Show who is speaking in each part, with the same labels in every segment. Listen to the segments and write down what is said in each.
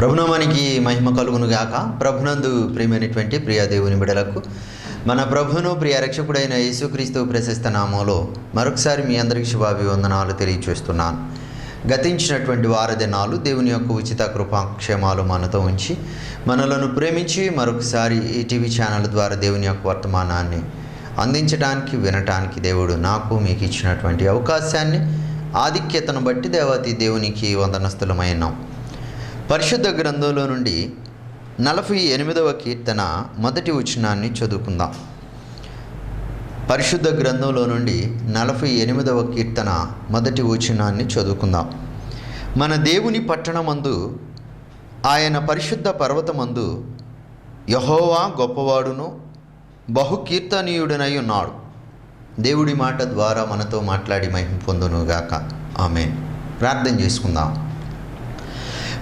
Speaker 1: ప్రభునామానికి మహిమ కలుగును గాక. ప్రభునందు ప్రియమైనటువంటి ప్రియ దేవుని బిడలకు మన ప్రభును ప్రియ రక్షకుడైన యేసుక్రీస్తు ప్రశస్త నామంలో మరొకసారి మీ అందరికీ శుభాభివందనాలు తెలియజేస్తున్నాను. గతించినటువంటి వారదినాలు దేవుని యొక్క ఉచిత కృపాక్షేమాలు మనతో ఉంచి మనలను ప్రేమించి మరొకసారి ఈ టీవీ ఛానల్ ద్వారా దేవుని యొక్క వర్తమానాన్ని అందించడానికి వినటానికి దేవుడు నాకు మీకు ఇచ్చినటువంటి అవకాశాన్ని ఆధిక్యతను బట్టి దేవాతి దేవునికి వందనస్తులమైనాం. పరిశుద్ధ గ్రంథంలో నుండి 48వ కీర్తన మొదటి వచనాన్ని చదువుకుందాం. పరిశుద్ధ గ్రంథంలో నుండి 48వ కీర్తన మొదటి వచనాన్ని చదువుకుందాం. మన దేవుని పట్టణమందు ఆయన పరిశుద్ధ పర్వతమందు యెహోవా గొప్పవాడును బహుకీర్తనీయుడనై ఉన్నాడు. దేవుడి మాట ద్వారా మనతో మాట్లాడి మహిమ పొందునుగాక. ఆమేన్. ప్రార్థన చేసుకుందాం.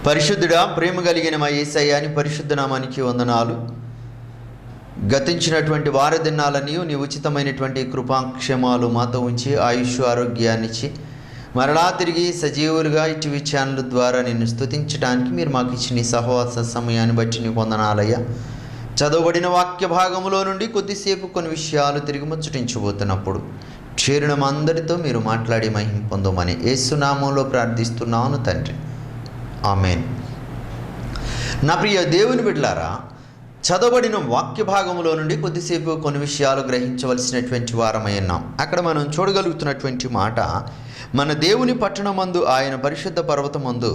Speaker 1: పరిశుద్ధుడా, ప్రేమ కలిగిన మా యేసయ్య నీ పరిశుద్ధ నామానికి వందనాలు. గతించినటువంటి వారదినాలని నీ ఉచితమైనటువంటి కృపాక్షేమాలు మాతో ఉంచి ఆయుష్ ఆరోగ్యాన్నిచ్చి మరలా తిరిగి సజీవులుగా ఈ టీవీ ఛానల్ ద్వారా నిన్ను స్తుతించడానికి మీరు మాకు ఇచ్చిన ఈ సహవాస సమయాన్ని బట్టి నీకు వందనాలయ్యా. చదవబడిన వాక్య భాగంలో నుండి కొద్దిసేపు కొన్ని విషయాలు తిరిగి ముచ్చటించబోతున్నప్పుడు చేరిన అందరితో మీరు మాట్లాడి మహిమ పొందమని యేసునామంలో ప్రార్థిస్తున్నాను తండ్రి. ఆమేన్. నా ప్రియ దేవుని బిడ్డలారా, చదవబడిన వాక్య భాగంలో నుండి కొద్దిసేపు కొన్ని విషయాలు గ్రహించవలసినటువంటి వారమై ఉన్నాం. అక్కడ మనం చూడగలుగుతున్నటువంటి మాట, మన దేవుని పట్టణమందు ఆయన పరిశుద్ధ పర్వతమందు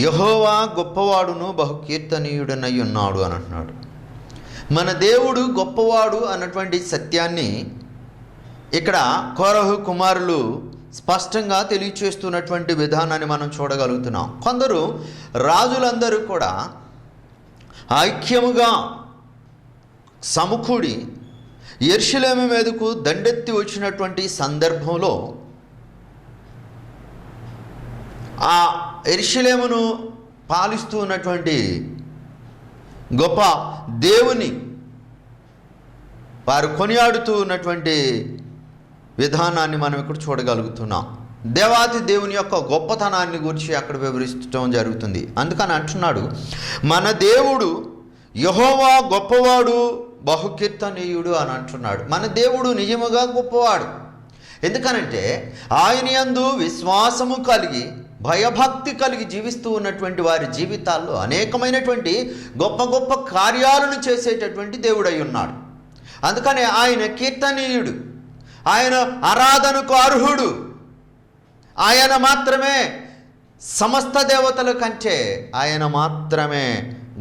Speaker 1: యెహోవా గొప్పవాడును బహుకీర్తనీయుడనై ఉన్నాడు అని అంటున్నాడు. మన దేవుడు గొప్పవాడు అన్నటువంటి సత్యాన్ని ఇక్కడ కోరహు కుమారులు స్పష్టంగా తెలియచేస్తున్నటువంటి విధానాన్ని మనం చూడగలుగుతున్నాం. కొందరు రాజులందరూ కూడా ఐక్యముగా సమకూడి యెరూషలేము మీదకు దండెత్తి వచ్చినటువంటి సందర్భంలో ఆ యెరూషలేమును పాలిస్తూ ఉన్నటువంటి గొప్ప దేవుని వారు కొనియాడుతూ ఉన్నటువంటి విధానాన్ని మనం ఇక్కడ చూడగలుగుతున్నాం. దేవాది దేవుని యొక్క గొప్పతనాన్ని గురించి అక్కడ వివరించడం జరుగుతుంది. అందుకని అంటున్నాడు, మన దేవుడు యెహోవా గొప్పవాడు బహుకీర్తనీయుడు అని అంటున్నాడు. మన దేవుడు నిజముగా గొప్పవాడు. ఎందుకనంటే ఆయన యందు విశ్వాసము కలిగి భయభక్తి కలిగి జీవిస్తూ ఉన్నటువంటి వారి జీవితాల్లో అనేకమైనటువంటి గొప్ప గొప్ప కార్యాలను చేసేటటువంటి దేవుడై ఉన్నాడు. అందుకనే ఆయన కీర్తనీయుడు, ఆయన ఆరాధనకు అర్హుడు, ఆయన మాత్రమే సమస్త దేవతల కంటే ఆయన మాత్రమే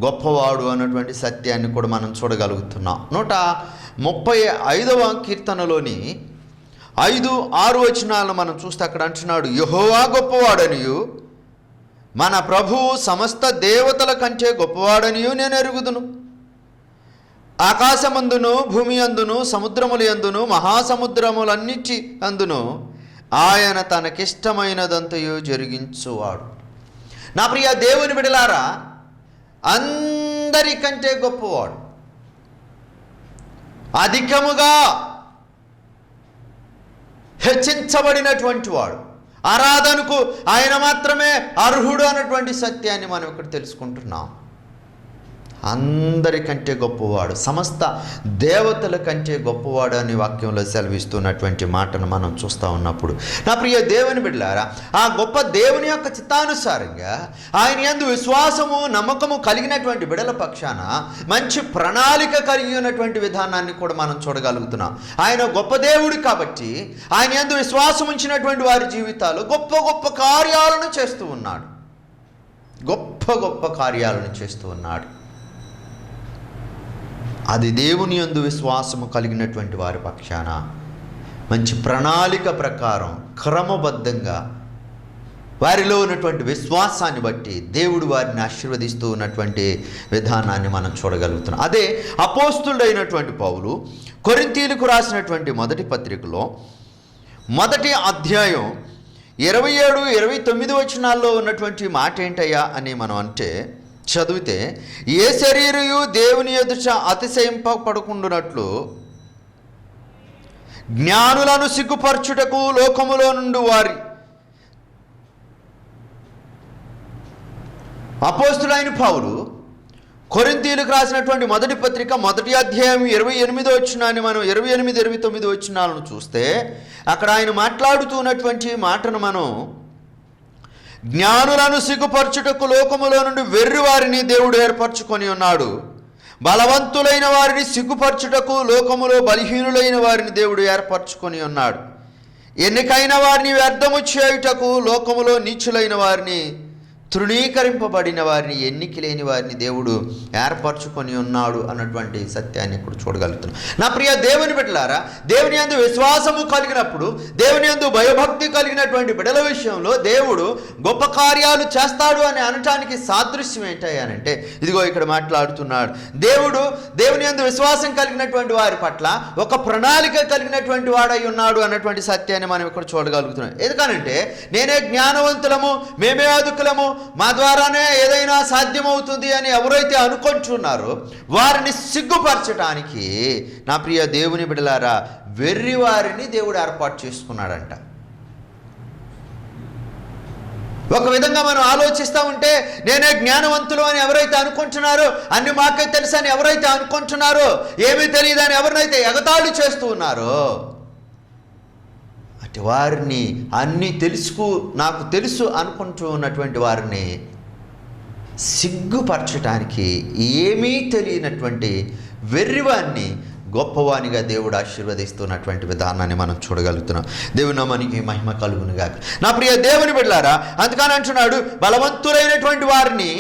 Speaker 1: గొప్పవాడు అన్నటువంటి సత్యాన్ని కూడా మనం చూడగలుగుతున్నాం. 135వ కీర్తనలోని 5-6 వచనాలను మనం చూస్తే అక్కడ అంటున్నాడు, యెహోవా గొప్పవాడనియు మన ప్రభువు సమస్త దేవతల కంటే గొప్పవాడనియు నేను ఎరుగుదును. ఆకాశమందును భూమి అందును సముద్రముల యందును మహాసముద్రములన్నిటి అందును ఆయన తనకిష్టమైనదంతయు జరిగించువాడు. నా ప్రియ దేవుని బిడలారా, అందరికంటే గొప్పవాడు, అధికముగా హెచ్చించబడినటువంటి వాడు, ఆరాధనకు ఆయన మాత్రమే అర్హుడు అన్నటువంటి సత్యాన్ని మనం ఇక్కడ తెలుసుకుంటున్నాం. అందరికంటే గొప్పవాడు, సమస్త దేవతల కంటే గొప్పవాడు అని వాక్యంలో సెలవిస్తున్నటువంటి మాటను మనం చూస్తూ ఉన్నప్పుడు నా ప్రియ దేవుని బిడ్డలారా, ఆ గొప్ప దేవుని యొక్క చిత్తానుసారంగా ఆయన యందు విశ్వాసము నమ్మకము కలిగినటువంటి బిడల పక్షాన మంచి ప్రణాళిక కలిగి ఉన్నటువంటి విధానాన్ని కూడా మనం చూడగలుగుతున్నాం. ఆయన గొప్ప దేవుడు కాబట్టి ఆయన యందు విశ్వాసం ఉంచినటువంటి వారి జీవితాలు గొప్ప గొప్ప కార్యాలను చేస్తూ ఉన్నాడు. గొప్ప గొప్ప కార్యాలను చేస్తూ ఉన్నాడు. అది దేవుని యందు విశ్వాసము కలిగినటువంటి వారి పక్షాన మంచి ప్రణాళిక ప్రకారం క్రమబద్ధంగా వారిలో ఉన్నటువంటి విశ్వాసాన్ని బట్టి దేవుడు వారిని ఆశీర్వదిస్తూ ఉన్నటువంటి విధానాన్ని మనం చూడగలుగుతున్నాం. అదే అపోస్తులుడైనటువంటి పౌలు కొరింథీయులకు రాసినటువంటి మొదటి పత్రికలో 1వ అధ్యాయం 27-29 వచనాల్లో ఉన్నటువంటి మాట ఏంటయ్యా అని మనం అంటే చదివితే, ఏ శరీరయు దేవుని ఎదుట అతిశయింపబడకుండునట్లు జ్ఞానులను సిగ్గుపరచుటకు లోకములో నుండి వారి అపోస్తులైన పౌలు కొరింథీయులకు రాసినటువంటి మొదటి పత్రిక 1వ అధ్యాయం 28వ వచనాన్ని మనం 28, 29 వచనాలను చూస్తే అక్కడ ఆయన మాట్లాడుతున్నటువంటి మాటను మనం, జ్ఞానులను సిగ్గుపరచుటకు లోకములో నుండి వెర్రి వారిని దేవుడు ఏర్పరచుకొని ఉన్నాడు, బలవంతులైన వారిని సిగ్గుపరచుటకు లోకములో బలహీనులైన వారిని దేవుడు ఏర్పరచుకొని ఉన్నాడు, ఎన్నికైన వారిని వ్యర్థము చేయుటకు లోకములో నీచులైన వారిని, తృణీకరింపబడిన వారిని, ఎన్నిక లేని వారిని దేవుడు ఏర్పరచుకొని ఉన్నాడు అన్నటువంటి సత్యాన్ని ఇక్కడ చూడగలుగుతున్నాం. నా ప్రియ దేవుని బిడ్డలారా, దేవుని యందు విశ్వాసము కలిగినప్పుడు, దేవుని యందు భయభక్తి కలిగినటువంటి బిడ్డల విషయంలో దేవుడు గొప్ప కార్యాలు చేస్తాడు అని అనటానికి సాదృశ్యం ఏంటంటే ఇదిగో ఇక్కడ మాట్లాడుతున్నాడు. దేవుడు దేవుని యందు విశ్వాసం కలిగినటువంటి వారి పట్ల ఒక ప్రణాళిక కలిగినటువంటి వాడై ఉన్నాడు అన్నటువంటి సత్యాన్ని మనం ఇక్కడ చూడగలుగుతున్నాం. ఎందుకనంటే నేనే జ్ఞానవంతులము, మేమే అదుకులము, మా ద్వారానే ఏదైనా సాధ్యమవుతుంది అని ఎవరైతే అనుకుంటున్నారో వారిని సిగ్గుపరచడానికి నా ప్రియ దేవుని బిడ్డలారా వెర్రి వారిని దేవుడు ఏర్పాటు చేసుకున్నాడంట. ఒక విధంగా మనం ఆలోచిస్తూ ఉంటే నేనే జ్ఞానవంతులు అని ఎవరైతే అనుకుంటున్నారో, అన్ని మాకే తెలుసు అని ఎవరైతే అనుకుంటున్నారో, ఏమీ తెలియదు అని ఎవరినైతే ఎగతాళి చేస్తూ ఉన్నారో అటు వారిని, అన్నీ నాకు తెలుసు అనుకుంటూ ఉన్నటువంటి వారిని సిగ్గుపరచడానికి ఏమీ తెలియనటువంటి వెర్రివాన్ని గొప్పవానిగా దేవుడు ఆశీర్వదిస్తున్నటువంటి విధానాన్ని మనం చూడగలుగుతున్నాం. దేవుని నామానికి మహిమ కలుగునుగాక. నా ప్రియ దేవుని బిడ్డలారా, అందుకని అంటున్నాడు బలవంతులైనటువంటి వారిని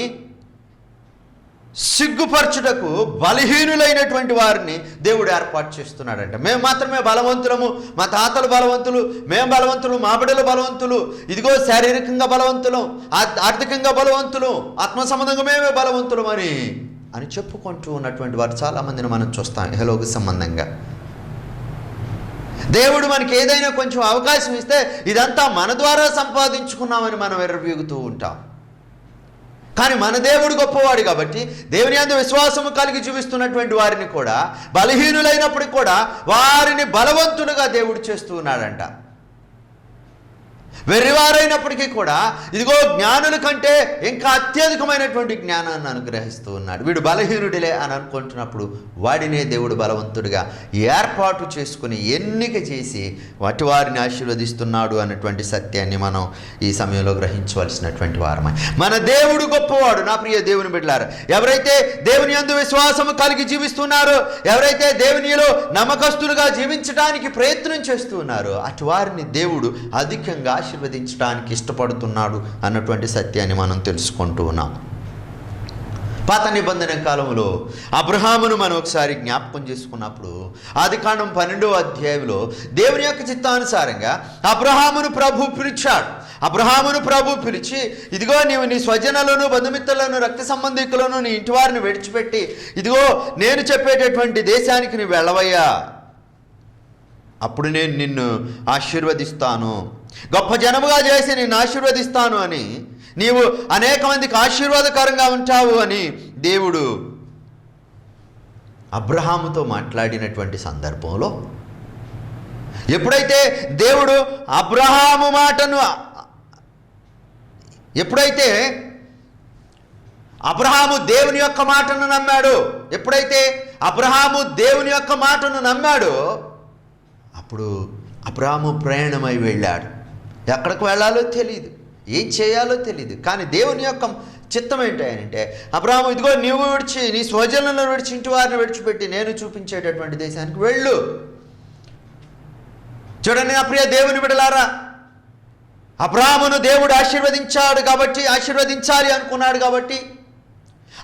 Speaker 1: సిగ్గుపరచుటకు బలహీనులైనటువంటి వారిని దేవుడు ఏర్పాటు చేస్తున్నాడంట. మేము మాత్రమే బలవంతులము, మా తాతలు బలవంతులు, మేము బలవంతులు, మా బిడ్డలు బలవంతులు, ఇదిగో శారీరకంగా బలవంతులం, ఆర్థికంగా బలవంతులు, ఆత్మ సంబంధంగా మేమే బలవంతులం అని చెప్పుకుంటూ ఉన్నటువంటి వారు చాలామందిని మనం చూస్తాం. ఇహలోక సంబంధంగా దేవుడు మనకి ఏదైనా కొంచెం అవకాశం ఇస్తే ఇదంతా మన ద్వారా సంపాదించుకున్నామని మనం ఎర్రబీగుతూ ఉంటాం. కానీ మన దేవుడు గొప్పవాడు కాబట్టి దేవుని యందు విశ్వాసము కలిగి జీవిస్తున్నటువంటి వారిని కూడా, బలహీనులైనప్పటికీ కూడా వారిని బలవంతులుగా దేవుడు చేస్తూ ఉన్నాడంట. వెర్రివారైనప్పటికీ కూడా ఇదిగో జ్ఞానుల కంటే ఇంకా అత్యధికమైనటువంటి జ్ఞానాన్ని అనుగ్రహిస్తూ ఉన్నాడు. వీడు బలహీనుడిలే అని అనుకుంటున్నప్పుడు వాడినే దేవుడు బలవంతుడిగా ఏర్పాటు చేసుకుని ఎన్నిక చేసి వాటి వారిని ఆశీర్వదిస్తున్నాడు అన్నటువంటి సత్యాన్ని మనం ఈ సమయంలో గ్రహించవలసినటువంటి వారమై. మన దేవుడు గొప్పవాడు. నా ప్రియ దేవుని బిడ్డలారా, ఎవరైతే దేవుని యందు విశ్వాసము కలిగి జీవిస్తున్నారో, ఎవరైతే దేవునిలో నమ్మకస్తులుగా జీవించడానికి ప్రయత్నం చేస్తూ ఉన్నారో అటు వారిని దేవుడు అధికంగా ఆశీర్వదించడానికి ఇష్టపడుతున్నాడు అన్నటువంటి సత్యాన్ని మనం తెలుసుకుంటూ ఉన్నాం. పాత నిబంధన కాలంలో అబ్రహామును మనం ఒకసారి జ్ఞాపకం చేసుకున్నప్పుడు ఆదికాండం 12వ అధ్యాయంలో దేవుని యొక్క చిత్తానుసారంగా అబ్రహామును ప్రభు పిలిచాడు. అబ్రహామును ప్రభు పిలిచి, ఇదిగో నీవు నీ స్వజనులను, బంధుమిత్రులను, రక్త సంబంధికులను, నీ ఇంటి వారిని విడిచిపెట్టి ఇదిగో నేను చెప్పేటటువంటి దేశానికి నీవు వెళ్ళవయ్యా, అప్పుడు నేను నిన్ను ఆశీర్వదిస్తాను, గొప్ప జనముగా చేసి నిన్ను ఆశీర్వదిస్తాను అని, నీవు అనేక మందికి ఆశీర్వాదకరంగా ఉంటావు అని దేవుడు అబ్రహాముతో మాట్లాడినటువంటి సందర్భంలో ఎప్పుడైతే దేవుడు అబ్రహాము మాటను, ఎప్పుడైతే అబ్రహాము దేవుని యొక్క మాటను నమ్మాడు, ఎప్పుడైతే అబ్రహాము దేవుని యొక్క మాటను నమ్మాడో అప్పుడు అబ్రహాము ప్రయాణమై వెళ్ళాడు. ఎక్కడికి వెళ్ళాలో తెలియదు, ఏం చేయాలో తెలియదు. కానీ దేవుని యొక్క చిత్తం ఏంటంటే అబ్రహాము ఇదిగో నీవు విడిచి, నీ స్వజనులను విడిచి, ఇంటి వారిని విడిచిపెట్టి నేను చూపించేటటువంటి దేశానికి వెళ్ళు. చూడండి నా ప్రియ దేవుని బిడ్డలారా, అబ్రహామును దేవుడు ఆశీర్వదించాడు కాబట్టి, ఆశీర్వదించాలి అనుకున్నాడు కాబట్టి,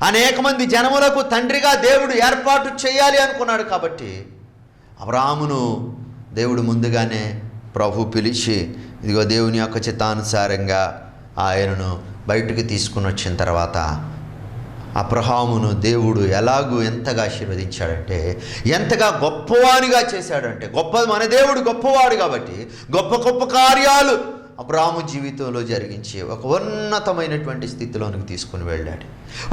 Speaker 1: అనేక మంది జనములకు తండ్రిగా దేవుడు ఏర్పాటు చేయాలి అనుకున్నాడు కాబట్టి అబ్రహామును దేవుడు ముందుగానే ప్రభు పిలిచి ఇదిగో దేవుని యొక్క చిత్తానుసారంగా ఆయనను బయటకు తీసుకుని వచ్చిన తర్వాత అబ్రహామును దేవుడు ఎంతగా ఆశీర్వదించాడంటే, ఎంతగా గొప్పవానిగా చేశాడంటే, మన దేవుడు గొప్పవాడు కాబట్టి గొప్ప గొప్ప కార్యాలు అబ్రహాము జీవితంలో జరిగించి ఒక ఉన్నతమైనటువంటి స్థితిలోనికి తీసుకుని వెళ్ళాడు.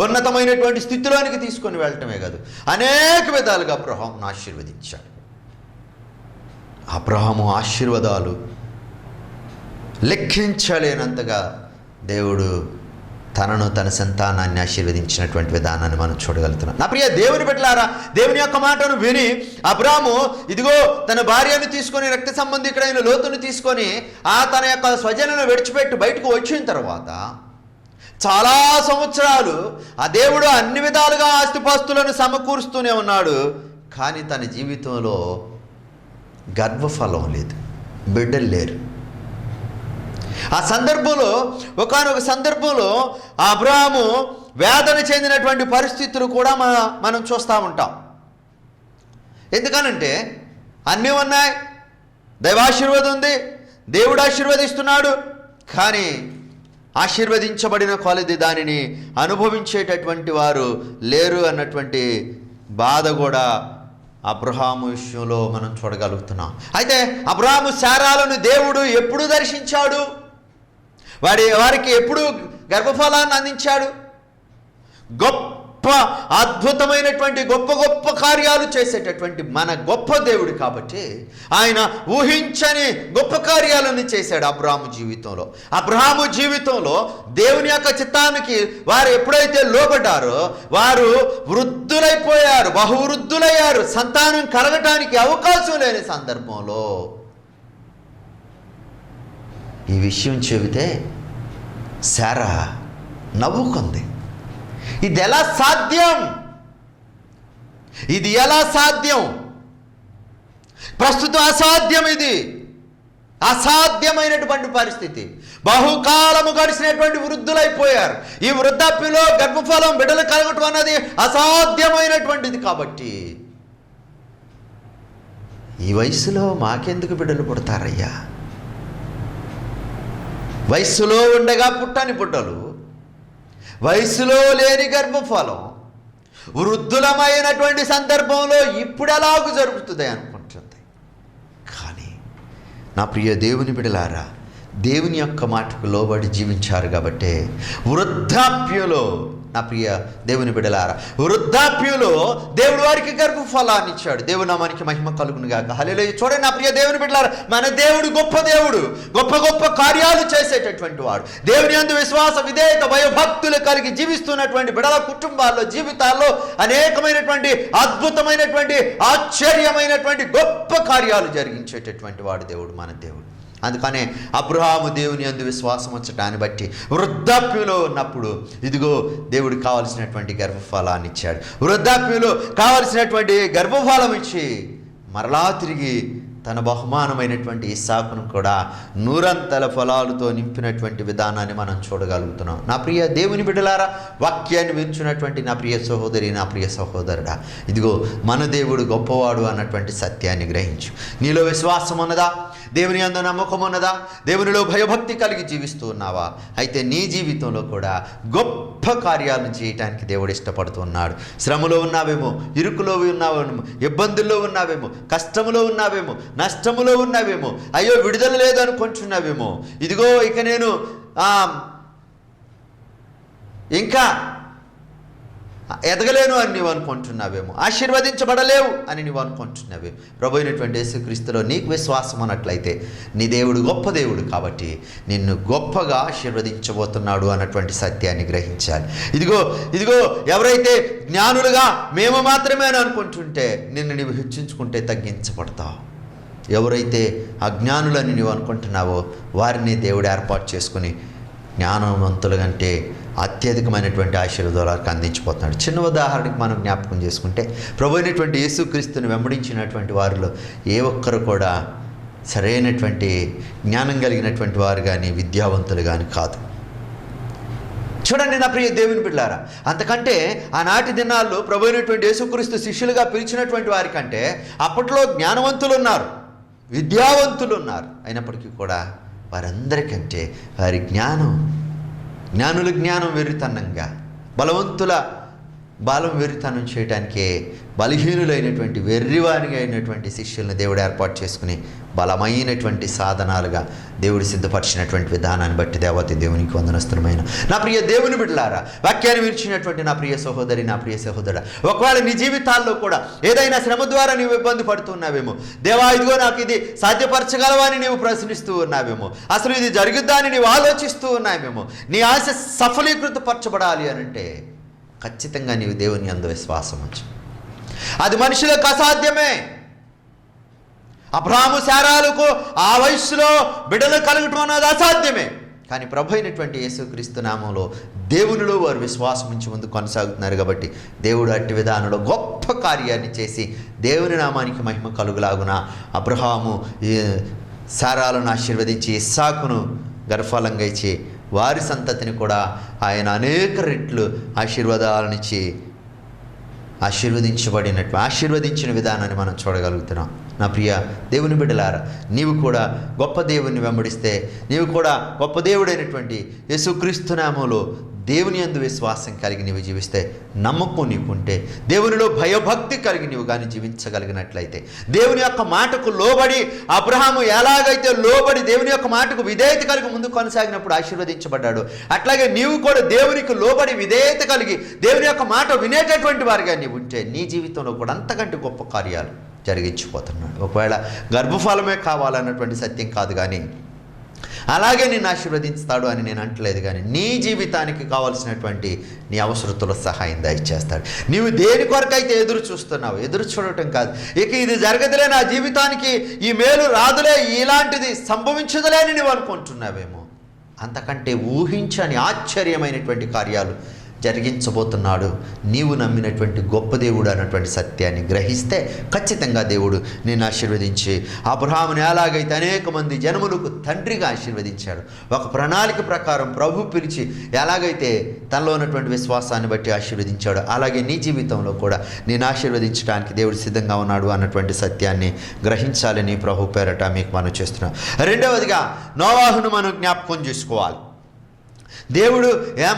Speaker 1: ఉన్నతమైనటువంటి స్థితిలోనికి తీసుకొని వెళ్ళటమే కాదు, అనేక విధాలుగా అబ్రహామును ఆశీర్వదించాడు. అబ్రహాము ఆశీర్వాదాలు లెక్కించలేనంతగా దేవుడు తనను తన సంతానాన్ని ఆశీర్వదించినటువంటి విధానాన్ని మనం చూడగలుగుతున్నాం. నా ప్రియ దేవుని బిడ్డలారా, దేవుని యొక్క మాటను విని అబ్రాము ఇదిగో తన భార్యను తీసుకొని, రక్త సంబంధికుడైన లోతును తీసుకొని తన యొక్క స్వజనులను విడిచిపెట్టి బయటకు వచ్చిన తర్వాత చాలా సంవత్సరాలు ఆ దేవుడు అన్ని విధాలుగా ఆస్తిపాస్తులను సమకూరుస్తూనే ఉన్నాడు. కానీ తన జీవితంలో గర్భఫలం లేదు, బిడ్డలు లేరు. ఆ సందర్భంలో ఒకానొక సందర్భంలో అబ్రాహాము వేదన చెందినటువంటి పరిస్థితులు కూడా మనం చూస్తూ ఉంటాం. ఎందుకనంటే అన్నీ ఉన్నాయి, దైవాశీర్వాదం ఉంది, దేవుడు ఆశీర్వదిస్తున్నాడు. కానీ ఆశీర్వదించబడిన కొలది దానిని అనుభవించేటటువంటి వారు లేరు అన్నటువంటి బాధ కూడా అబ్రహాము విషయంలో మనం చూడగలుగుతున్నాం. అయితే అబ్రహాము శారాలను దేవుడు ఎప్పుడు దర్శించాడు? వారికి ఎప్పుడు గర్భఫలాన్ని అందించాడు? గొప్ప అద్భుతమైనటువంటి గొప్ప గొప్ప కార్యాలు చేసేటటువంటి మన గొప్ప దేవుడు కాబట్టి ఆయన ఊహించని గొప్ప కార్యాలను చేశాడు అబ్రహాము జీవితంలో. అబ్రహాము జీవితంలో దేవుని యొక్క చిత్తానికి వారు ఎప్పుడైతే లోబడ్డారో వారు వృద్ధులైపోయారు, బహువృద్ధులయ్యారు. సంతానం కలగటానికి అవకాశం లేని సందర్భంలో ఈ విషయం చెబితే శారా నవ్వుకుంది. ఇది ఎలా సాధ్యం? ఇది ఎలా సాధ్యం? ప్రస్తుతం అసాధ్యం. ఇది అసాధ్యమైనటువంటి పరిస్థితి. బహుకాలము గడిచినటువంటి వృద్ధులైపోయారు. ఈ వృద్ధాప్యంలో గర్భఫలం బిడ్డలు కలగటం అన్నది అసాధ్యమైనటువంటిది. కాబట్టి ఈ వయసులో మాకెందుకు బిడ్డలు పుడతారయ్యా? వయస్సులో ఉండగా పుట్టని బిడ్డలు, వయసులో లేని గర్భఫలం, వృద్ధులమైనటువంటి సందర్భంలో ఇప్పుడు ఎలాగూ జరుగుతుంది అనుకుంటుంది. కానీ నా ప్రియ దేవుని బిడ్డలారా, దేవుని యొక్క మాటకు లోబడి జీవించారు కాబట్టి వృద్ధాప్యంలో, నా ప్రియ దేవుని బిడ్డలారా, వృద్ధాప్యంలో దేవుడు వారికి గర్భఫలాన్ని ఇచ్చాడు. దేవుని నామానికి మహిమ కలుగును గాక. హల్లెలూయా. చూడండి నా ప్రియ దేవుని బిడ్డలారా, మన దేవుడు గొప్ప దేవుడు, గొప్ప గొప్ప కార్యాలు చేసేటటువంటి వాడు. దేవుని యందు విశ్వాస, విధేయత, భయభక్తులు కలిగి జీవిస్తున్నటువంటి బిడ్డల కుటుంబాల్లో, జీవితాల్లో అనేకమైనటువంటి అద్భుతమైనటువంటి ఆశ్చర్యమైనటువంటి గొప్ప కార్యాలు జరిగించేటటువంటి వాడు దేవుడు, మన దేవుడు. అందుకనే అబ్రహాము దేవుని యందు విశ్వాసం ఉంచడాన్ని బట్టి వృద్ధాప్యంలో ఉన్నప్పుడు ఇదిగో దేవుడు కావలసినటువంటి గర్భఫలాన్ని ఇచ్చాడు. వృద్ధాప్యంలో కావలసినటువంటి గర్భఫలం ఇచ్చి మరలా తిరిగి తన బహుమానమైనటువంటి ఇస్సాకును కూడా నూరంతల ఫలాలతో నింపినటువంటి విధానాన్ని మనం చూడగలుగుతున్నాం. నా ప్రియ దేవుని బిడ్డలారా, వాక్యాన్ని వింటున్నటువంటి నా ప్రియ సహోదరి, నా ప్రియ సహోదరుడా, ఇదిగో మన దేవుడు గొప్పవాడు అన్నటువంటి సత్యాన్ని గ్రహించు. నీలో విశ్వాసం ఉన్నదా? దేవుని యందు నమ్మకం ఉన్నదా? దేవునిలో భయభక్తి కలిగి జీవిస్తూ ఉన్నావా? అయితే నీ జీవితంలో కూడా గొప్ప కార్యాలను చేయటానికి దేవుడు ఇష్టపడుతున్నాడు. శ్రమలో ఉన్నావేమో, ఇరుకులో ఉన్నావేమో, ఇబ్బందుల్లో ఉన్నావేమో, కష్టములో ఉన్నావేమో, నష్టములో ఉన్నావేమో, అయ్యో విడుదల లేదు అనుకుంటున్నావేమో, ఇదిగో ఇక నేను ఇంకా ఎదగలేను అని నీవు అనుకుంటున్నావేమో, ఆశీర్వదించబడలేవు అని నీవు అనుకుంటున్నావేమో. ప్రభు అయినటువంటి యేసుక్రీస్తులో నీకు విశ్వాసం ఉన్నట్లయితే నీ దేవుడు గొప్ప దేవుడు కాబట్టి నిన్ను గొప్పగా ఆశీర్వదించబోతున్నాడు అన్నటువంటి సత్యాన్ని గ్రహించాలి. ఇదిగో ఎవరైతే జ్ఞానులుగా మేము మాత్రమే అని అనుకుంటుంటే నిన్ను నీవు హెచ్చించుకుంటే తగ్గించబడతావు. ఎవరైతే అజ్ఞానులని నీవు అనుకుంటున్నావో వారిని దేవుడు ఏర్పాటు చేసుకుని జ్ఞానవంతుల కంటే అత్యధికమైనటువంటి ఆశీర్వాదాలకు అందించిపోతున్నాడు. చిన్న ఉదాహరణకి మనం జ్ఞాపకం చేసుకుంటే ప్రభు అయినటువంటి యేసుక్రీస్తుని వెంబడించినటువంటి వారిలో ఏ ఒక్కరు కూడా సరైనటువంటి జ్ఞానం కలిగినటువంటి వారు కానీ విద్యావంతులు కానీ కాదు. చూడండి నా ప్రియ దేవుని బిడ్డలారా, అంతకంటే ఆనాటి దినాల్లో ప్రభు అయినటువంటి యేసుక్రీస్తు శిష్యులుగా పిలిచినటువంటి వారి కంటే అప్పట్లో జ్ఞానవంతులు ఉన్నారు, విద్యావంతులు ఉన్నారు. అయినప్పటికీ కూడా వారందరికంటే వారి జ్ఞానుల జ్ఞానం వెర్రితనంగా, బలవంతుల బలం వెర్రితనం చేయడానికే బలహీనులైనటువంటి వెర్రివారిగా అయినటువంటి శిష్యులను దేవుడు ఏర్పాటు చేసుకుని బలమైనటువంటి సాధనాలుగా దేవుడు సిద్ధపరిచినటువంటి విధానాన్ని బట్టి దేవత దేవునికి వందనస్తులమైన నా ప్రియ దేవుని బిడ్డలారా, వాక్యాన్ని విరిచినటువంటి నా ప్రియ సహోదరి, నా ప్రియ సహోదరుడా, ఒకవేళ నీ జీవితాల్లో కూడా ఏదైనా శ్రమ ద్వారా నీవు ఇబ్బంది పడుతున్నావేమో, దేవా ఇదిగో నాకు ఇది సాధ్యపరచగలవా అని నీవు ప్రశ్నిస్తూ ఉన్నావేమో, అసలు ఇది జరుగుద్దా అని నీవు ఆలోచిస్తూ ఉన్నావేమో, నీ ఆశ సఫలీకృతపరచబడాలి అని అంటే ఖచ్చితంగా నీవు దేవుని యందు విశ్వాసం ఉంచు. అది మనుషులకు అసాధ్యమే. అబ్రాహాము శారాలకు ఆ వయస్సులో బిడ్డలు కలగటం అన్నది అసాధ్యమే. కానీ ప్రభు అయినటువంటి యేసుక్రీస్తు నామంలో దేవునిలో వారు విశ్వాసం ఉంచి ముందు కొనసాగుతున్నారు కాబట్టి దేవుడు అట్టి విధానంలో గొప్ప కార్యాన్ని చేసి దేవుని నామానికి మహిమ కలుగులాగున అబ్రహాము శారాలను ఆశీర్వదించి ఇస్సాకును గర్భఫలంగా ఇచ్చి వారి సంతతిని కూడా ఆయన అనేక రెట్లు ఆశీర్వాదాలనిచ్చి ఆశీర్వదించిన విధానాన్ని మనం చూడగలుగుతున్నాం. నా ప్రియ దేవుని బిడ్డలారా, నీవు కూడా గొప్ప దేవుని వెంబడిస్తే, నీవు కూడా గొప్ప దేవుడైనటువంటి యేసుక్రీస్తు నామములో దేవుని యందు విశ్వాసం కలిగి నీవు జీవిస్తే, నమ్మకం నీకుంటే, దేవునిలో భయభక్తి కలిగి నీవు కానీ జీవించగలిగినట్లయితే, దేవుని యొక్క మాటకు లోబడి అబ్రహాము ఎలాగైతే లోబడి దేవుని యొక్క మాటకు విధేయత కలిగి ముందు కొనసాగినప్పుడు ఆశీర్వదించబడ్డాడు, అట్లాగే నీవు కూడా దేవునికి లోబడి విధేయత కలిగి దేవుని యొక్క మాట వినేటటువంటి వారిగా నీవు ఉంటే నీ జీవితంలో కూడా అంతకంటే గొప్ప కార్యాలు జరిగించిపోతున్నాడు. ఒకవేళ గర్భఫలమే కావాలన్నటువంటి సత్యం కాదు, కానీ అలాగే నిన్ను ఆశీర్వదిస్తాడు అని నేను అంటలేదు, కానీ నీ జీవితానికి కావాల్సినటువంటి నీ అవసరతలో సహాయం దయచేస్తాడు. నీవు దేని కొరకైతే ఎదురు చూస్తున్నావు, ఎదురు చూడటం కాదు, ఇక ఇది జరగదులే, నా జీవితానికి ఈ మేలు రాదులే, ఇలాంటిది సంభవించదులే అని నువ్వు అనుకుంటున్నావేమో, అంతకంటే ఊహించని ఆశ్చర్యమైనటువంటి కార్యాలు జరిగించబోతున్నాడు. నీవు నమ్మినటువంటి గొప్ప దేవుడు అన్నటువంటి సత్యాన్ని గ్రహిస్తే ఖచ్చితంగా దేవుడు నిన్ను ఆశీర్వదించి, అబ్రహాముని ఎలాగైతే అనేక మంది జనములకు తండ్రిగా ఆశీర్వదించాడు, ఒక ప్రణాళిక ప్రకారం ప్రభు పిలిచి ఎలాగైతే తనలో ఉన్నటువంటి విశ్వాసాన్ని బట్టి ఆశీర్వదించాడు, అలాగే నీ జీవితంలో కూడా నేను ఆశీర్వదించడానికి దేవుడు సిద్ధంగా ఉన్నాడు అన్నటువంటి సత్యాన్ని గ్రహించాలని ప్రభు పేరట మీకు మనం చేస్తున్నాం. రెండవదిగా నోవాహును మనం జ్ఞాపకం చేసుకోవాలి.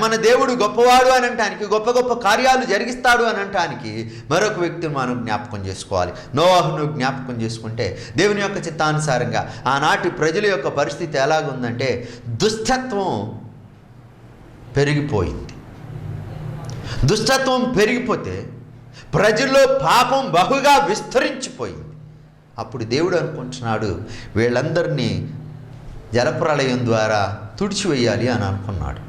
Speaker 1: మన దేవుడు గొప్పవాడు అని అనటానికి, గొప్ప గొప్ప కార్యాలు జరిగిస్తాడు అని అనటానికి మరొక వ్యక్తిని మనం జ్ఞాపకం చేసుకోవాలి. నోవాహును జ్ఞాపకం చేసుకుంటే దేవుని యొక్క చిత్తానుసారంగా ఆనాటి ప్రజల యొక్క పరిస్థితి ఎలాగుందంటే దుష్టత్వం పెరిగిపోయింది. దుష్టత్వం పెరిగిపోతే ప్రజల్లో పాపం బహుగా విస్తరించిపోయింది. అప్పుడు దేవుడు అనుకుంటున్నాడు, వీళ్ళందరినీ జలప్రళయం ద్వారా తుడిచివేయాలి అని అనుకున్నాడు.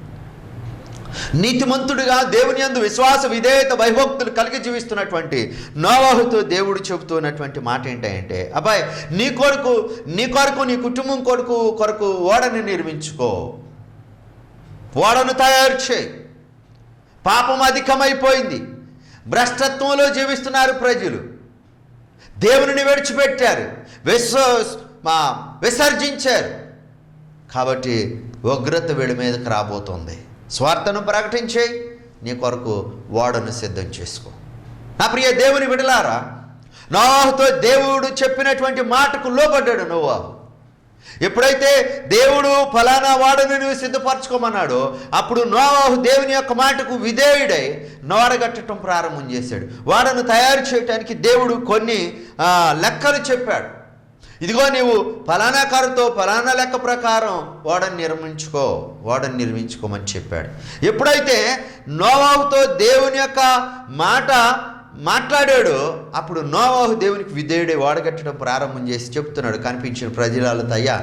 Speaker 1: నీతిమంతుడిగా దేవుని యందు విశ్వాస విధేయత భయభక్తులు కలిగి జీవిస్తున్నటువంటి నోవాహుతో దేవుడు చెబుతున్నటువంటి మాట ఏంటంటే, అబ్బాయి నీ కొరకు నీ కుటుంబం కొరకు ఓడని నిర్మించుకో, ఓడను తయారు చేయి. పాపం అధికమైపోయింది, భ్రష్టత్వంలో జీవిస్తున్నారు ప్రజలు, దేవుని విడిచిపెట్టారు, విసర్జించారు. కాబట్టి ఉగ్రత వీడి మీదకి రాబోతుంది. స్వార్థను ప్రకటించే, నీ కొరకు ఓడను సిద్ధం చేసుకో. నా ప్రియ దేవుని బిడ్డలారా, నోవాహుతో దేవుడు చెప్పినటువంటి మాటకు లోబడ్డాడు నోవాహు. ఎప్పుడైతే దేవుడు ఫలానా వాడను నువ్వు సిద్ధపరచుకోమన్నాడో అప్పుడు నోవాహు దేవుని యొక్క మాటకు విధేయుడై ఓడగట్టడం ప్రారంభం చేశాడు. వాడను తయారు చేయడానికి దేవుడు కొన్ని లెక్కలు చెప్పాడు. ఇదిగో నీవు ఫలానా కారుతో ఫలానా లెక్క ప్రకారం ఓడని నిర్మించుకోమని చెప్పాడు. ఎప్పుడైతే నోవాహుతో దేవుని యొక్క మాట మాట్లాడాడో అప్పుడు నోవాహు దేవునికి విధేయుడే ఓడగట్టడం ప్రారంభం చేసి చెప్తున్నాడు కనిపించిన ప్రజలతో, అయ్యా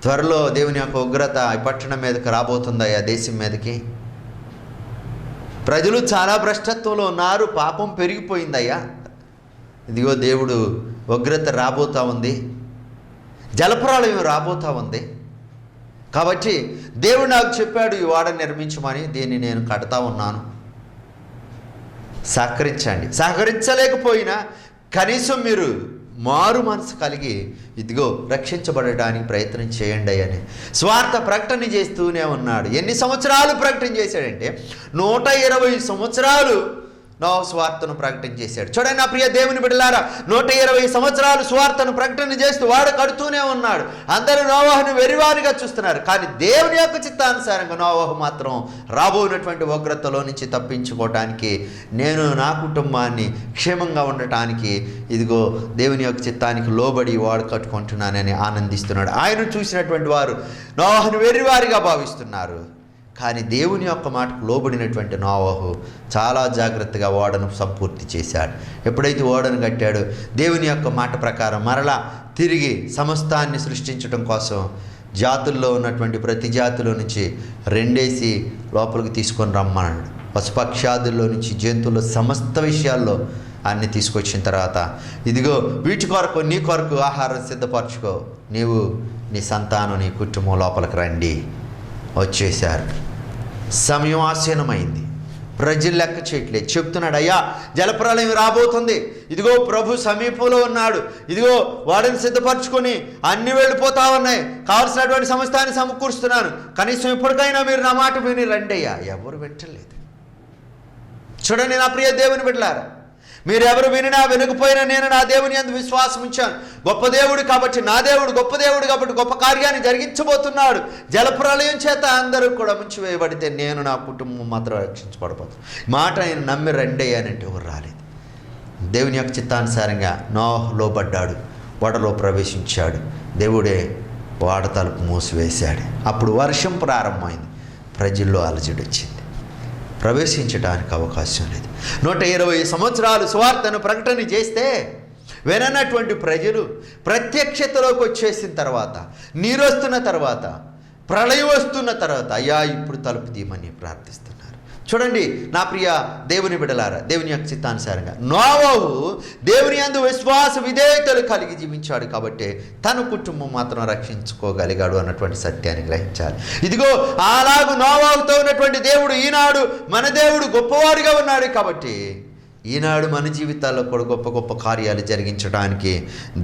Speaker 1: త్వరలో దేవుని యొక్క ఉగ్రత ఈ పట్టణం మీదకి రాబోతుందయ్యా, దేశం మీదకి. ప్రజలు చాలా భ్రష్టత్వంలో ఉన్నారు, పాపం పెరిగిపోయిందయ్యా. ఇదిగో దేవుడు ఉగ్రత రాబోతూ ఉంది, జలప్రళయం రాబోతూ ఉంది. కాబట్టి దేవుడు నాకు చెప్పాడు ఈ ఓడ నిర్మించమని, దీన్ని నేను కడతా ఉన్నాను, సహకరించండి. సహకరించలేకపోయినా కనీసం మీరు మారు మనసు కలిగి ఇదిగో రక్షించబడడానికి ప్రయత్నం చేయండి అని స్వార్థ ప్రకటన చేస్తూనే ఉన్నాడు. ఎన్ని సంవత్సరాలు ప్రకటన చేశాడంటే 120 సంవత్సరాలు నోవహు సువార్తను ప్రకటన చేశాడు. చూడండి నా ప్రియ దేవుని బిడ్డలారా, 120 సంవత్సరాలు సువార్తను ప్రకటన చేస్తూ వాడు కడుతూనే ఉన్నాడు. అందరూ నోవహును వెరివారిగా చూస్తున్నారు. కానీ దేవుని యొక్క చిత్తానుసారంగా నోవహు మాత్రం రాబోయినటువంటి ఉగ్రతలో నుంచి తప్పించుకోవటానికి, నేను నా కుటుంబాన్ని క్షేమంగా ఉండటానికి ఇదిగో దేవుని యొక్క చిత్తానికి లోబడి వాడు కట్టుకుంటున్నానని ఆనందిస్తున్నాడు. ఆయన చూసినటువంటి వారు నోవహును వెర్రివారిగా భావిస్తున్నారు. కానీ దేవుని యొక్క మాటకు లోబడినటువంటి నోవహు చాలా జాగ్రత్తగా ఓడను సంపూర్తి చేశాడు. ఎప్పుడైతే ఓడను కట్టాడో దేవుని యొక్క మాట ప్రకారం మరలా తిరిగి సమస్తాన్ని సృష్టించడం కోసం జాతుల్లో ఉన్నటువంటి ప్రతి జాతిలో నుంచి 2 లోపలికి తీసుకొని రమ్మన్నాడు. పశుపక్షాదుల్లో నుంచి జంతువుల సమస్త విషయాల్లో అన్ని తీసుకొచ్చిన తర్వాత, ఇదిగో వీటి కొరకు నీ కొరకు ఆహారం సిద్ధపరచుకో, నీవు నీ సంతానం నీ కుటుంబం లోపలికి రండి. వచ్చేశారు. సమయం ఆసీనమైంది. ప్రజలు లెక్క చేయట్లేదు. చెప్తున్నాడు, అయ్యా జలప్రలయం రాబోతుంది, ఇదిగో ప్రభు సమీపంలో ఉన్నాడు, ఇదిగో వాడిని సిద్ధపరచుకొని అన్ని వెళ్ళిపోతా ఉన్నాయి, కావలసినటువంటి సమస్తాన్ని సమకూరుస్తున్నాను, కనీసం ఇప్పటికైనా మీరు నా మాట విని రండి అయ్యా. ఎవరు వింటలేదు. చూడండి నా ప్రియ దేవుని బిడ్డలారా, మీరు ఎవరు వినినా వినకపోయినా నేను నా దేవుని యందు విశ్వాసం ఉంచాను. గొప్ప దేవుడు కాబట్టి, నా దేవుడు గొప్ప దేవుడు కాబట్టి గొప్ప కార్యాన్ని జరిగించబోతున్నాడు. జలప్రలయం చేత అందరూ కూడా ముంచివేయబడితే నేను నా కుటుంబం మాత్రం రక్షించబడబోతుంది. మాట ఆయన నమ్మి రండి అనంటే ఎవరు రాలేదు. దేవుని యొక్క చిత్తానుసారంగా నోవహు లోబడ్డాడు, ఓడలో ప్రవేశించాడు. దేవుడే ఓడ తలుపు మూసివేశాడు. అప్పుడు వర్షం ప్రారంభమైంది. ప్రజల్లో అలజడి వచ్చింది. ప్రవేశించడానికి అవకాశం లేదు. 120 సంవత్సరాలు సువార్తను ప్రకటన చేస్తే విననటువంటి ప్రజలు ప్రత్యక్షతలోకి వచ్చేసిన తర్వాత, నీరు వస్తున్న తర్వాత, ప్రళయం వస్తున్న తర్వాత, అయ్యా ఇప్పుడు తలుపు తీయమని ప్రార్థిస్తున్నారు. చూడండి నా ప్రియ దేవుని బిడ్డలారా, దేవుని యొక్క చిత్తానుసారంగా నోవహు దేవుని యందు విశ్వాస విధేయతలు కలిగి జీవించాడు కాబట్టి తన కుటుంబం మాత్రం రక్షించుకోగలిగాడు అన్నటువంటి సత్యాన్ని గ్రహించాలి. ఇదిగో అలాగూ నోవహుతో ఉన్నటువంటి దేవుడు ఈనాడు మన దేవుడు గొప్పవాడిగా ఉన్నాడు కాబట్టి ఈనాడు మన జీవితాల్లో కూడా గొప్ప గొప్ప కార్యాలు జరిగించడానికి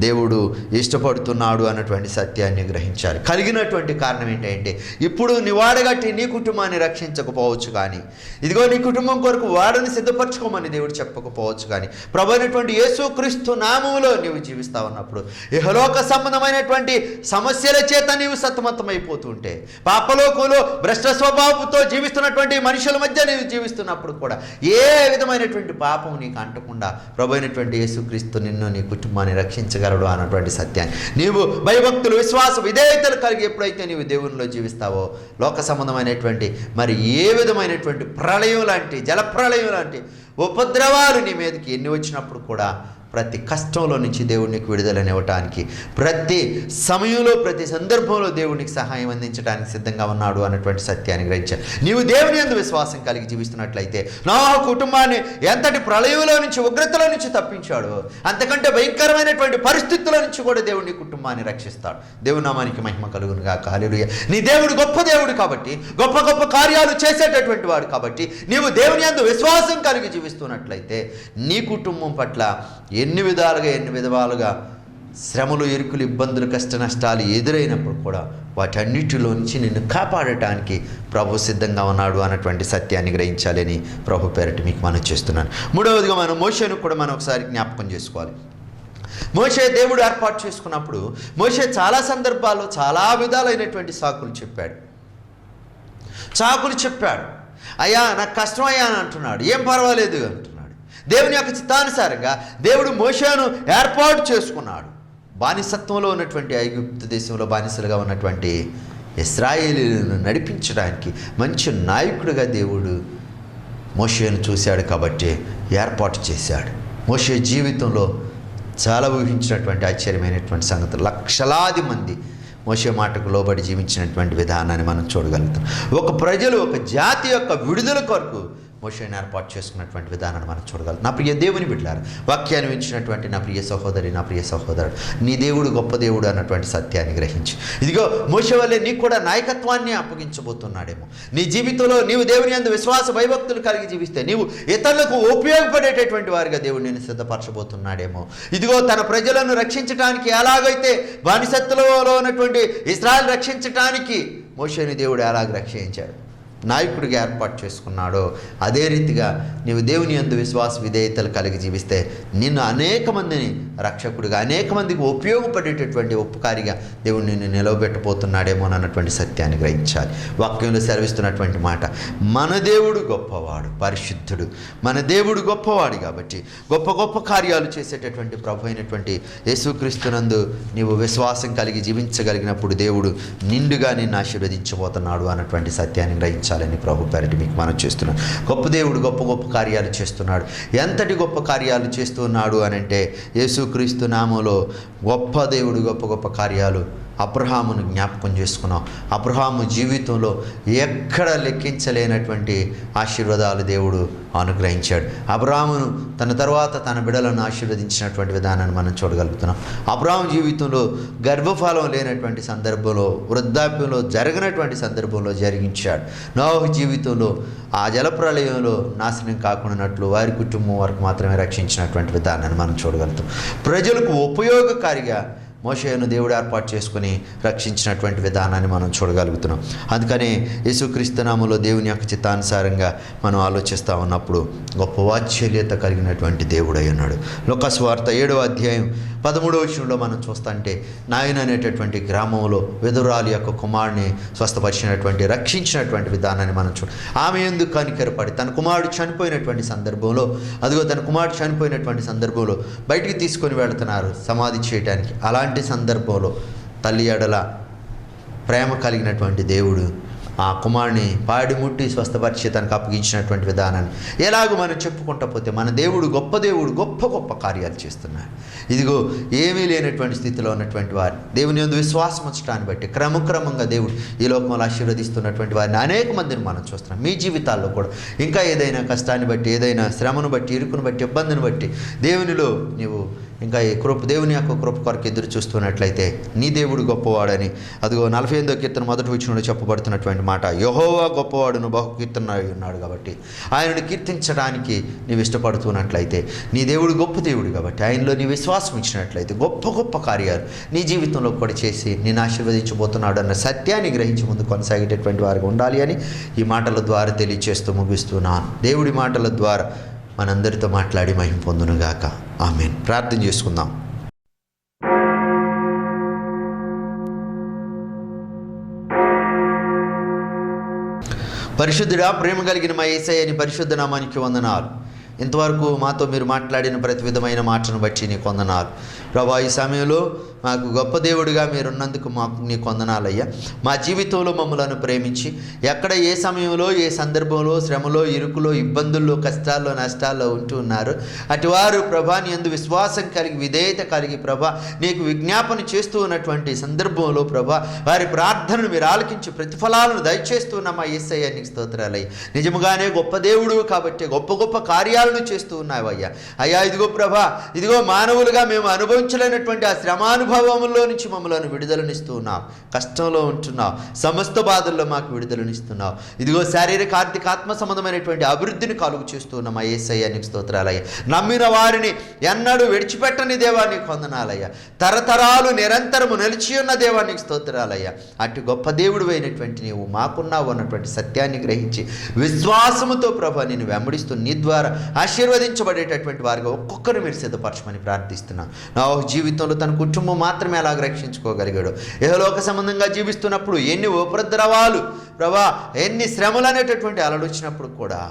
Speaker 1: దేవుడు ఇష్టపడుతున్నాడు అన్నటువంటి సత్యాన్ని గ్రహించాలి. కలిగినటువంటి కారణం ఏంటంటే, ఇప్పుడు నీ వాడగట్టి నీ కుటుంబాన్ని రక్షించకపోవచ్చు, కానీ ఇదిగో నీ కుటుంబం కొరకు వాడని సిద్ధపరచుకోమని దేవుడు చెప్పకపోవచ్చు, కానీ ప్రభువైనటువంటి యేసుక్రీస్తు నామములో నీవు జీవిస్తా ఉన్నప్పుడు ఇహలోక సంబంధమైనటువంటి సమస్యల చేత నీవు సతమతమైపోతుంటే, పాపలోకంలో భ్రష్ట స్వభావంతో జీవిస్తున్నటువంటి మనుషుల మధ్య నీవు జీవిస్తున్నప్పుడు కూడా ఏ విధమైనటువంటి పాపం నీకు అంటకుండా ప్రభువైనటువంటి యేసుక్రీస్తు నిన్ను నీ కుటుంబాన్ని రక్షించగలడు అన్నటువంటి సత్యాన్ని నీవు భయభక్తులు విశ్వాస విధేయతలు కలిగి ఎప్పుడైతే నీవు దేవునిలో జీవిస్తావో, లోక సంబంధమైనటువంటి మరి ఏ విధమైనటువంటి ప్రళయం లాంటి జలప్రళయం లాంటి ఉపద్రవాలు నీ మీదకి ఎన్ని వచ్చినప్పుడు కూడా ప్రతి కష్టంలో నుంచి దేవుడికి విడుదలనివ్వటానికి, ప్రతి సమయంలో ప్రతి సందర్భంలో దేవునికి సహాయం అందించడానికి సిద్ధంగా ఉన్నాడు అన్నటువంటి సత్యాన్ని గ్రహించాలి. నీవు దేవుని యందు విశ్వాసం కలిగి జీవిస్తున్నట్లయితే నోవహు కుటుంబాన్ని ఎంతటి ప్రళయంలో నుంచి ఉగ్రతలో నుంచి తప్పించాడు, అంతకంటే భయంకరమైనటువంటి పరిస్థితుల నుంచి కూడా దేవుని కుటుంబాన్ని రక్షిస్తాడు. దేవుని నామానికి మహిమ కలుగును గాక. హల్లెలూయా. నీ దేవుడు గొప్ప దేవుడు కాబట్టి, గొప్ప గొప్ప కార్యాలు చేసేటటువంటి వాడు కాబట్టి నీవు దేవుని యందు విశ్వాసం కలిగి జీవిస్తున్నట్లయితే నీ కుటుంబం పట్ల ఎన్ని విధాలుగా శ్రమలు, ఇరుకులు, ఇబ్బందులు, కష్ట నష్టాలు ఎదురైనప్పుడు కూడా వాటన్నిటిలో నుంచి నిన్ను కాపాడటానికి ప్రభు సిద్ధంగా ఉన్నాడు అన్నటువంటి సత్యాన్ని గ్రహించాలని ప్రభు పేరటి మీకు మనం చేస్తున్నాను. మూడవదిగా మనం మోషేను కూడా మనం ఒకసారి జ్ఞాపకం చేసుకోవాలి. మోషే దేవుడు ఏర్పాటు చేసుకున్నప్పుడు మోషే చాలా సందర్భాల్లో చాలా విధాలైనటువంటి సాకులు చెప్పాడు. అయ్యా నాకు కష్టం అయ్యా అని అంటున్నాడు. ఏం పర్వాలేదు అంటున్నాడు. దేవుని యొక్క చిత్తానుసారంగా దేవుడు మోషేను ఏర్పాటు చేసుకున్నాడు. బానిసత్వంలో ఉన్నటువంటి ఐగుప్తు దేశంలో బానిసలుగా ఉన్నటువంటి ఇశ్రాయేలీయులను నడిపించడానికి మంచి నాయకుడిగా దేవుడు మోషేను చూశాడు కాబట్టి ఏర్పాటు చేశాడు. మోషే జీవితంలో చాలా ఊహించినటువంటి ఆశ్చర్యమైనటువంటి సంగతులు, లక్షలాది మంది మోషే మాటకు లోబడి జీవించినటువంటి విధానాన్ని మనం చూడగలుగుతాం. ఒక ప్రజలు, ఒక జాతి యొక్క విడుదల కొరకు మోషేను ఏర్పాటు చేసుకున్నటువంటి విధానాన్ని మనం చూడగలం. నా ప్రియ దేవుని బిడ్డలారా, వాక్యాన్ని వించినటువంటి నా ప్రియ సహోదరి, నా ప్రియ సహోదరుడు, నీ దేవుడు గొప్ప దేవుడు అన్నటువంటి సత్యాన్ని గ్రహించి, ఇదిగో మోషే వల్లే నీకు కూడా నాయకత్వాన్ని అప్పగించబోతున్నాడేమో. నీ జీవితంలో నీవు దేవుని యందు విశ్వాస భయభక్తులు కలిగి జీవిస్తే నీవు ఇతరులకు ఉపయోగపడేటటువంటి వారిగా దేవుడు నేను సిద్ధపరచబోతున్నాడేమో. ఇదిగో తన ప్రజలను రక్షించడానికి ఎలాగైతే బానిసత్తులలో ఉన్నటువంటి ఇశ్రాయేలు రక్షించడానికి మోషేని దేవుడు ఎలాగ రక్షించాడు. నాయకుడిగా ఏర్పాటు చేసుకున్నాడో అదే రీతిగా నీవు దేవుని యందు విశ్వాస విధేయతలు కలిగి జీవిస్తే నిన్ను అనేక మందిని రక్షకుడిగా, అనేక మందికి ఉపయోగపడేటటువంటి ఉపకారిగా దేవుడు నిన్ను నిలవబెట్టబోతున్నాడేమో అన్నటువంటి సత్యాన్ని గ్రహించాలి. వాక్యంలో సెలవిస్తున్నటువంటి మాట, మన దేవుడు గొప్పవాడు, పరిశుద్ధుడు. మన దేవుడు గొప్పవాడు కాబట్టి గొప్ప గొప్ప కార్యాలు చేసేటటువంటి ప్రభు అయినటువంటి యేసుక్రీస్తునందు నీవు విశ్వాసం కలిగి జీవించగలిగినప్పుడు దేవుడు నిండుగా నిన్ను ఆశీర్వదించబోతున్నాడు అన్నటువంటి సత్యాన్ని గ్రహించాలని ప్రభు పేరిట మీకు మనం చేస్తున్నాడు. గొప్ప దేవుడు గొప్ప గొప్ప కార్యాలు చేస్తున్నాడు. ఎంతటి గొప్ప కార్యాలు చేస్తున్నాడు అని అంటే, యేసుక్రీస్తు నామములో గొప్ప దేవుడు గొప్ప గొప్ప కార్యాలు అబ్రహామును జ్ఞాపకం చేసుకున్నాం. అబ్రహాము జీవితంలో ఎక్కడ లెక్కించలేనటువంటి ఆశీర్వాదాలు దేవుడు అనుగ్రహించాడు. అబ్రహామును తన తర్వాత తన బిడ్డలను ఆశీర్వదించినటువంటి విధానాన్ని మనం చూడగలుగుతున్నాం. అబ్రహాము జీవితంలో గర్భఫలం లేనటువంటి సందర్భంలో, వృద్ధాప్యంలో జరగనటువంటి సందర్భంలో జరిగించాడు. నోహు జీవితంలో ఆ జలప్రళయంలో నాశనం కాకుండానట్లు వారి కుటుంబం వరకు మాత్రమే రక్షించినటువంటి విధానాన్ని మనం చూడగలుగుతాం. ప్రజలకు ఉపయోగకారిగా మోషేను దేవుడు ఏర్పాటు చేసుకుని రక్షించినటువంటి విధానాన్ని మనం చూడగలుగుతున్నాం. అందుకనే యేసుక్రీస్తు నామములో దేవుని యొక్క చిత్తానుసారంగా మనం ఆలోచిస్తూ ఉన్నప్పుడు గొప్ప వాత్సల్యత కలిగినటువంటి దేవుడై ఉన్నాడు. లూకాసు వార్త 7వ అధ్యాయం 13వ వచనంలో మనం చూస్తుంటే, నాయన అనేటటువంటి గ్రామంలో విధురాలి యొక్క కుమారుని స్వస్థపరిచినటువంటి, రక్షించినటువంటి విధానాన్ని మనం ఆమె ఎందుకు కనికరపడి తన కుమారుడు చనిపోయినటువంటి సందర్భంలో, అదిగో తన కుమారుడు చనిపోయినటువంటి సందర్భంలో బయటికి తీసుకొని వెళుతున్నారు సమాధి చేయడానికి. అలాంటి సందర్భంలో తల్లి ఎడల ప్రేమ కలిగినటువంటి దేవుడు ఆ కుమారుని పాడి ముట్టి స్వస్థపరిచి తనకు అప్పగించినటువంటి విధానాన్ని ఎలాగో మనం చెప్పుకుంటా పోతే మన దేవుడు గొప్ప దేవుడు, గొప్ప గొప్ప కార్యాలు చేస్తున్నాడు. ఇదిగో ఏమీ లేనటువంటి స్థితిలో ఉన్నటువంటి వారిని దేవుని యందు విశ్వాసం ఉంచడాన్ని బట్టి క్రమక్రమంగా దేవుడు ఈ లోకంలో ఆశీర్వదిస్తున్నటువంటి వారిని అనేక మందిని మనం చూస్తున్నాం. మీ జీవితాల్లో కూడా ఇంకా ఏదైనా కష్టాన్ని బట్టి, ఏదైనా శ్రమను బట్టి, ఇరుకును బట్టి, ఇబ్బందిని బట్టి దేవునిలో నీవు ఇంకా ఈ దేవుని యొక్క కృప కొరకు ఎదురు చూస్తున్నట్లయితే నీ దేవుడు గొప్పవాడని, అదిగో 48వ కీర్తన 1వ వచనంలో చెప్పబడుతున్నటువంటి మాట, యెహోవా గొప్పవాడును బహు కీర్తన ఉన్నాడు కాబట్టి ఆయనను కీర్తించడానికి నీవు ఇష్టపడుతున్నట్లయితే నీ దేవుడు గొప్ప దేవుడు కాబట్టి ఆయనలో నీ విశ్వాసం ఇచ్చినట్లయితే గొప్ప గొప్ప కార్యాలు నీ జీవితంలో కూడా చేసి నేను ఆశీర్వదించబోతున్నాడు అన్న సత్యాన్ని గ్రహించి ముందు కొనసాగేటటువంటి వారికి ఉండాలి అని ఈ మాటల ద్వారా తెలియచేస్తూ ముగిస్తున్నాను. దేవుడి మాటల ద్వారా మనందరితో మాట్లాడి మహిమ పొందునుగాక. ఆమేన్. ప్రార్థన చేసుకుందాం. పరిశుద్ధుడా, ప్రేమ కలిగిన మా యేసయ్య నీ పరిశుద్ధ నామానికి వందనాలు. ఇంతవరకు మాతో మీరు మాట్లాడిన ప్రతి విధమైన మాటను బట్టి నీకు వందనాలు ప్రభా. ఈ సమయంలో మాకు గొప్ప దేవుడిగా మీరున్నందుకు మాకు నీకు వందనాలయ్యా. మా జీవితంలో మమ్మలను ప్రేమించి ఎక్కడ ఏ సమయంలో, ఏ సందర్భంలో, శ్రమలో, ఇరుకులో, ఇబ్బందుల్లో, కష్టాల్లో, నష్టాల్లో ఉంటూ ఉన్నారు అటువారు ప్రభా నీ యందు విశ్వాసం కలిగి, విధేయత కలిగి ప్రభా నీకు విజ్ఞాపన చేస్తూ ఉన్నటువంటి సందర్భంలో ప్రభా వారి ప్రార్థనను మీరు ఆలకించి ప్రతిఫలాలను దయచేస్తూ ఉన్న మా యేసయ్య నీకు స్తోత్రాలయ్యా. నిజముగానే గొప్ప దేవుడు కాబట్టి గొప్ప గొప్ప కార్యాలను చేస్తూ ఉన్నావయ్యా. అయ్యా ఇదిగో ప్రభా, ఇదిగో మానవులుగా మేము అనుభవించలేనటువంటి ఆ శ్రమానుభవంలో నుంచి మమ్మల్ని విడుదలనిస్తూ ఉన్నావు. కష్టంలో ఉంటున్నావు, సమస్త బాధల్లో మాకు విడుదలనిస్తున్నావు. ఇదిగో శారీరక, ఆర్థిక, ఆత్మ సంబంధమైనటువంటి అభివృద్ధిని కలుగు చేస్తూ ఉన్న మా యేసయ్య నీకు స్తోత్రాలయ్యా. నమ్మిన వారిని ఎన్నడూ విడిచిపెట్టని దేవా నీకు వందనాలయ్యా. తరతరాలు నిరంతరము నిలిచి ఉన్న దేవా నీకు స్తోత్రాలయ్యా. అటు గొప్ప దేవుడు అయినటువంటి నీవు మాకున్నావు అన్నటువంటి సత్యాన్ని గ్రహించి విశ్వాసముతో ప్రభా నేను వెంబడిస్తూ నీ ద్వారా ఆశీర్వదించబడేటటువంటి వారిగా ఒక్కొక్కరు మీరు సిద్ధపరచమని ప్రార్థిస్తున్నాను. నా జీవితంలో తన కుటుంబం మాత్రమే అలాగ రక్షించుకోగలిగాడు. ఇహలోక సంబంధంగా జీవిస్తున్నప్పుడు ఎన్ని ఉపద్రవాలు ప్రభా, ఎన్ని శ్రమలు అనేటటువంటి అలలు వచ్చినప్పుడు కూడా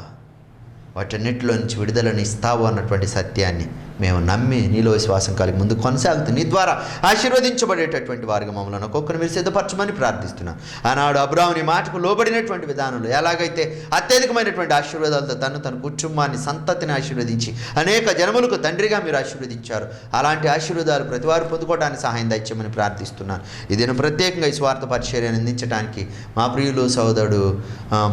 Speaker 1: వాటన్నిటిలో నుంచి విడుదలని ఇస్తావు అన్నటువంటి సత్యాన్ని మేము నమ్మి నీలో విశ్వాసం కలిగి ముందు కొనసాగుతూ నీ ద్వారా ఆశీర్వదించబడేటటువంటి వారిగా మమ్మల్ని ఒక్కొక్కరు మీరు సిద్ధపరచమని ప్రార్థిస్తున్నాను. ఆనాడు అబ్రాహాము నీ మాటకు లోబడినటువంటి విధానంలో ఎలాగైతే అత్యధికమైనటువంటి ఆశీర్వాదాలతో తన కుటుంబాన్ని, సంతతిని ఆశీర్వదించి అనేక జనములకు తండ్రిగా మీరు ఆశీర్వదించారు. అలాంటి ఆశీర్వాదాలు ప్రతి వారు పొందుకోవడానికి సహాయం దయచేయమని ప్రార్థిస్తున్నాను. ఇదేను ప్రత్యేకంగా ఈ స్వార్థ పరిచర్యను అందించడానికి మా ప్రియులు సోదరుడు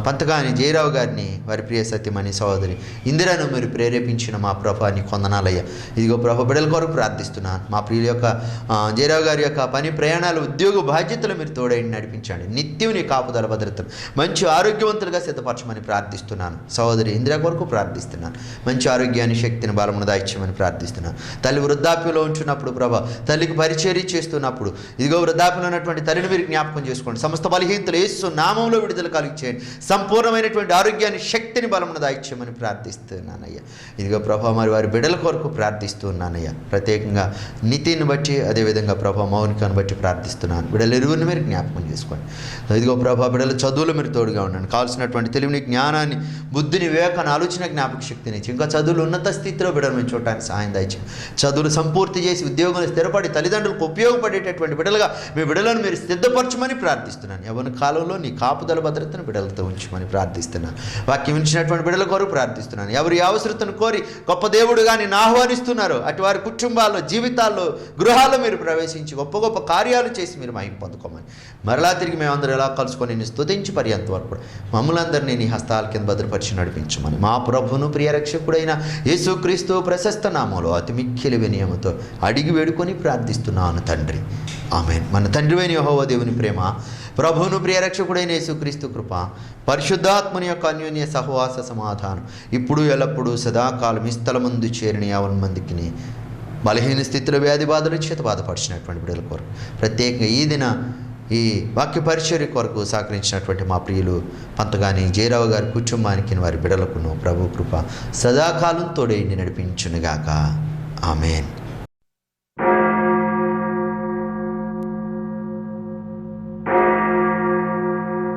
Speaker 1: పంతగాని జయరావు గారిని, వారి ప్రియ సత్యమని సోదరి సహోదరి ఇందిరను మీరు ప్రేరేపించిన మా ప్రభా నీ కొందనాలయ్యా. ఇదిగో ప్రభు బిడ్డల కొరకు ప్రార్థిస్తున్నాను. మా ప్రియుల యొక్క జయరావు గారి యొక్క పని ప్రయాణాలు ఉద్యోగ బాధ్యతలు మీరు తోడైండి నడిపించండి. నిత్యం నీ కాపుదల భద్రతలు మంచి ఆరోగ్యవంతులుగా సిద్ధపరచమని ప్రార్థిస్తున్నాను. సహోదరి ఇందిర కొరకు ప్రార్థిస్తున్నాను. మంచి ఆరోగ్యాన్ని శక్తిని బలమును దాయిచ్చమని ప్రార్థిస్తున్నాను. తల్లి వృద్ధాప్యంలో ఉంచున్నప్పుడు ప్రభా తల్లికి పరిచర్య చేస్తున్నప్పుడు ఇదిగో వృద్ధాప్యంలో ఉన్నటువంటి తల్లిని మీరు జ్ఞాపకం చేసుకోండి. సమస్త బలహీనతలు యేసు నామంలో విడుదల కలిగించేయండి. సంపూర్ణమైనటువంటి ఆరోగ్యాన్ని శక్తిని బలమును దాయిచ్చమని ప్రార్థిస్తున్నానయ్యా. ఇదిగో ప్రభా మరి వారి బిడ్డల కొరకు ప్రార్థిస్తున్నానయ్యా. ప్రత్యేకంగా నితిని బట్టి అదేవిధంగా ప్రభా మౌనికను బట్టి ప్రార్థిస్తున్నాను. బిడ్డలు ఎరువుని మీరు జ్ఞాపకం చేసుకోండి. ఇదిగో ప్రభా బిడ్డల చదువులు మీరు తోడుగా ఉండండి. కావాల్సినటువంటి తెలివిని జ్ఞానాన్ని బుద్ధిని వివేకాన్ని ఆలోచన జ్ఞాపక శక్తిని ఇచ్చి ఇంకా చదువులు ఉన్నత స్థితిలో బిడ్డలు మేము చూడటానికి సహాయం దాయిచ్చాం. చదువులు సంపూర్తి చేసి ఉద్యోగంలో స్థిరపడి తల్లిదండ్రులకు ఉపయోగపడేటటువంటి బిడ్డలుగా మీ బిడ్డలను మీరు సిద్ధపరచమని ప్రార్థిస్తున్నాను. యవ్వన కాలంలో నీ కాపుదల భద్రతను బిడ్డలతో ఉంచమని ప్రార్థిస్తున్నాను. వాక్యం ఉంచినటువంటి బిడ్డల కొరకు ప్రార్థిస్తున్నాను. ఎవరి అవసరతను కోరి గొప్ప దేవుడుగా నేను ఆహ్వానిస్తున్నారు అటు వారి కుటుంబాల్లో జీవితాల్లో గృహాల్లో మీరు ప్రవేశించి గొప్ప గొప్ప కార్యాలు చేసి మీరు మహిమ పొందుకోమని మరలా తిరిగి మేమందరూ ఎలా కలుసుకొని నేను స్తుతించి పర్యంత వరకు మమ్మల్ని అందరినీ నీ హస్తాల కింద భద్రపరిచి నడిపించమని మా ప్రభువును ప్రియ రక్షకుడైన యేసుక్రీస్తు ప్రశస్త నామంలో అతి మిక్కిలి వినయముతో అడిగి వేడుకొని ప్రార్థిస్తున్నాను తండ్రి. ఆమేన్. మన తండ్రివైన యెహోవా దేవుని ప్రేమ, ప్రభువును ప్రియ రక్షకుడైన యేసుక్రీస్తు కృప, పరిశుద్ధాత్మని యొక్క అన్యోన్య సహవాస సమాధానం ఇప్పుడు ఎల్లప్పుడూ సదాకాలం ఈ స్థలమందు చేరిన 50 మందికి బలహీన స్థితిలో వ్యాధి బాధలు చేత బాధపడిచినటువంటి బిడ్డల కొరకు ప్రత్యేకంగా ఈ దిన ఈ వాక్య పరిచర్య కొరకు సహకరించినటువంటి మా ప్రియులు పంతగాని జయరావు గారి కుటుంబానికి వారి బిడ్డలకును ప్రభు కృప సదాకాలం తోడైండి నడిపించునుగాక. ఆమేన్.